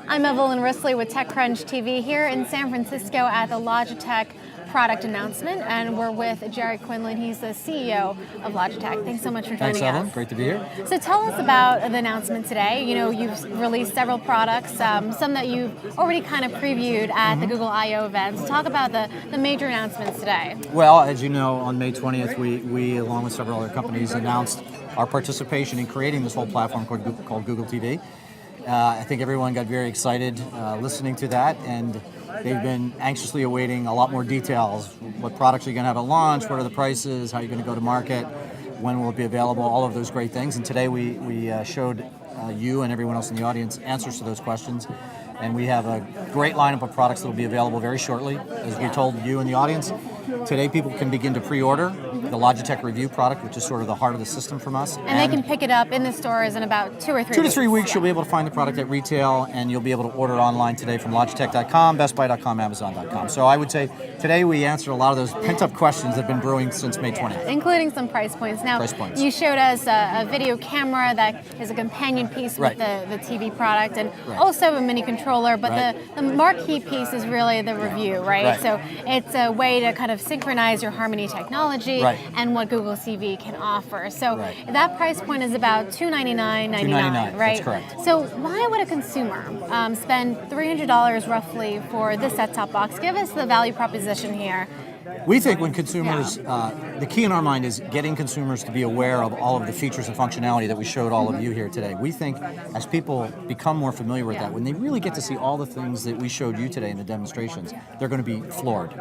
I'm Evelyn Risley with TechCrunch TV here in San Francisco at the Logitech product announcement, and we're with Jerry Quindlen. He's the CEO of Logitech. Thanks so much for joining us. Thanks, Evelyn. us. Great to be here. So tell us about the announcement today. You know, you've released several products, some that you've already kind of previewed at the Google I/O event. So talk about the major announcements today. Well, as you know, on May 20th, we along with several other companies, announced our participation in creating this whole platform called Google TV. I think everyone got very excited listening to that, and they've been anxiously awaiting a lot more details. What products are you going to have at launch? What are the prices? How are you going to go to market? When will it be available? All of those great things. And today we showed you and everyone else in the audience answers to those questions. And we have a great lineup of products that will be available very shortly. As we told you in the audience, today people can begin to pre-order the Logitech Revue product, which is sort of the heart of the system from us. And they can pick it up in the stores in about 2 or 3 weeks. 2 to 3 weeks, you'll be able to find the product at retail, and you'll be able to order online today from Logitech.com, BestBuy.com, Amazon.com. So I would say today we answered a lot of those pent-up questions that have been brewing since May 20th. Including some price points. Now, you showed us a video camera that is a companion piece with the TV product, and also a mini controller, but the marquee piece is really the Revue, right? So it's a way to kind of synchronize your Harmony technology and what Google TV can offer. So that price point is about $299.99, right? That's correct. So why would a consumer spend $300 roughly for this set-top box? Give us the value proposition here. We think when consumers, the key in our mind is getting consumers to be aware of all of the features and functionality that we showed all of you here today. We think as people become more familiar with that, when they really get to see all the things that we showed you today in the demonstrations, they're going to be floored.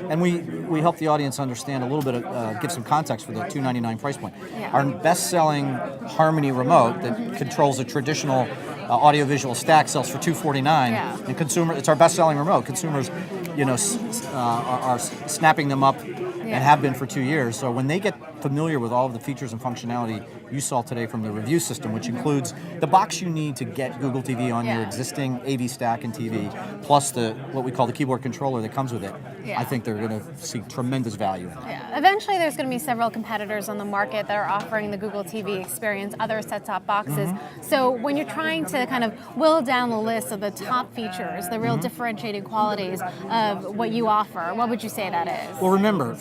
And we help the audience understand a little bit, give some context for the $299 price point. Our best-selling Harmony remote that controls a traditional audiovisual stack sells for $249. And it's our best-selling remote. Consumers, are snapping them up and have been for 2 years. So when they get familiar with all of the features and functionality you saw today from the Revue system, which includes the box you need to get Google TV on your existing AV stack and TV, plus what we call the keyboard controller that comes with it, I think they're going to see tremendous value in that. Eventually there's going to be several competitors on the market that are offering the Google TV experience, other set-top boxes. So when you're trying to kind of whittle down the list of the top features, the real differentiating qualities of what you offer, what would you say that is? Well, remember,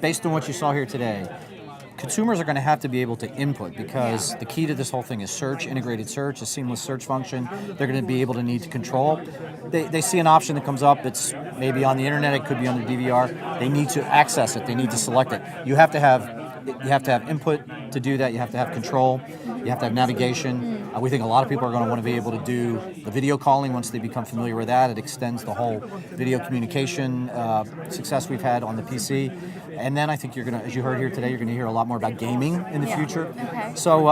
based on what you saw here today, consumers are going to have to be able to input, because the key to this whole thing is search, integrated search, a seamless search function. They're going to be able to need to control. They see an option that comes up that's maybe on the internet, it could be on the DVR. They need to access it, they need to select it. You have to have input to do that, you have to have control, you have to have navigation. We think a lot of people are going to want to be able to do the video calling once they become familiar with that. It extends the whole video communication success we've had on the PC. And then I think you're going to, as you heard here today, you're going to hear a lot more about gaming in the future. So,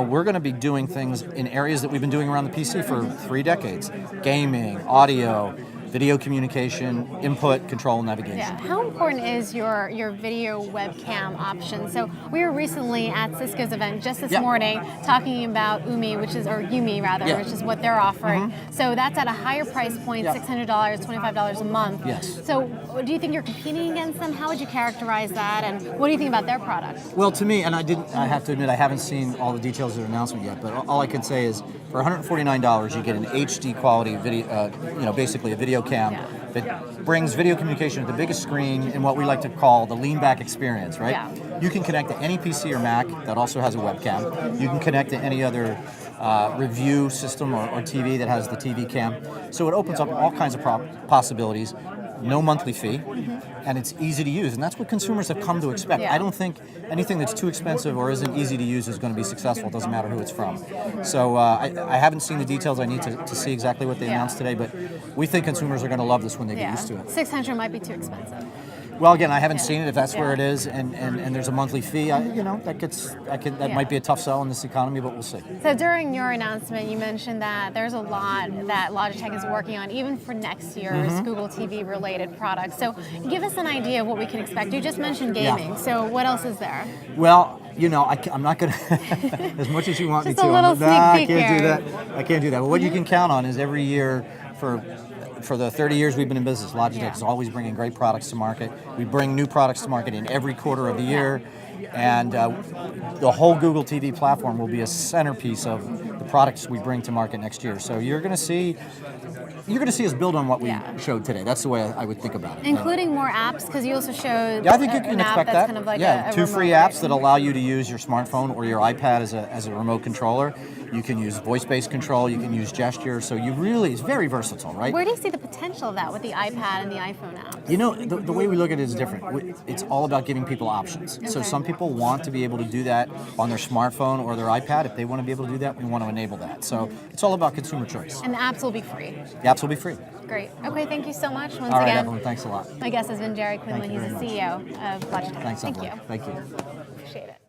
we're going to be doing things in areas that we've been doing around the PC for 3 decades. Gaming, audio, video communication, input, control, navigation. How important is your video webcam option? So we were recently at Cisco's event just this morning talking about Yumi, which is what they're offering. So that's at a higher price point, $600, $25 a month. So do you think you're competing against them? How would you characterize that, and what do you think about their product? Well, to me, and I have to admit, I haven't seen all the details of the announcement yet, but all I can say is for $149, you get an HD quality video, basically a video cam that brings video communication to the biggest screen in what we like to call the lean back experience, right? You can connect to any PC or Mac that also has a webcam. You can connect to any other Revue system or TV that has the TV cam. So it opens up all kinds of possibilities. No monthly fee, and it's easy to use, and that's what consumers have come to expect. I don't think anything that's too expensive or isn't easy to use is going to be successful. It doesn't matter who it's from. So I haven't seen the details. I need to see exactly what they announced today, but we think consumers are going to love this when they get used to it. $600 might be too expensive. Well, again, I haven't seen it. If that's where it is, and there's a monthly fee, that might be a tough sell in this economy, but we'll see. So during your announcement, you mentioned that there's a lot that Logitech is working on, even for next year's Google TV related products. So give us an idea of what we can expect. You just mentioned gaming. So what else is there? Well, I'm not going to, as much as you want me to. Just a little sneak peek here. I can't do that. But what you can count on is every year for the 30 years we've been in business, Logitech is always bringing great products to market. We bring new products to market in every quarter of the year. And the whole Google TV platform will be a centerpiece of the products we bring to market next year. So you're going to see us build on what we showed today. That's the way I would think about it. Including more apps, because you also showed I think you can expect that. Kind of like two free apps that allow you to use your smartphone or your iPad as a remote controller. You can use voice-based control. You can use gesture. So it's very versatile, right? Where do you see the potential of that with the iPad and the iPhone apps? You know, the way we look at it is different. It's all about giving people options. Okay. So some people want to be able to do that on their smartphone or their iPad. If they want to be able to do that, we want to enable that. So it's all about consumer choice. And the apps will be free. The apps will be free. Great. Okay, thank you so much once all right, again. Evelyn, thanks a lot. My guest has been Jerry Quindlen. He's the CEO of Logitech. Thanks, Thank Evelyn. you. Thank you. Appreciate it.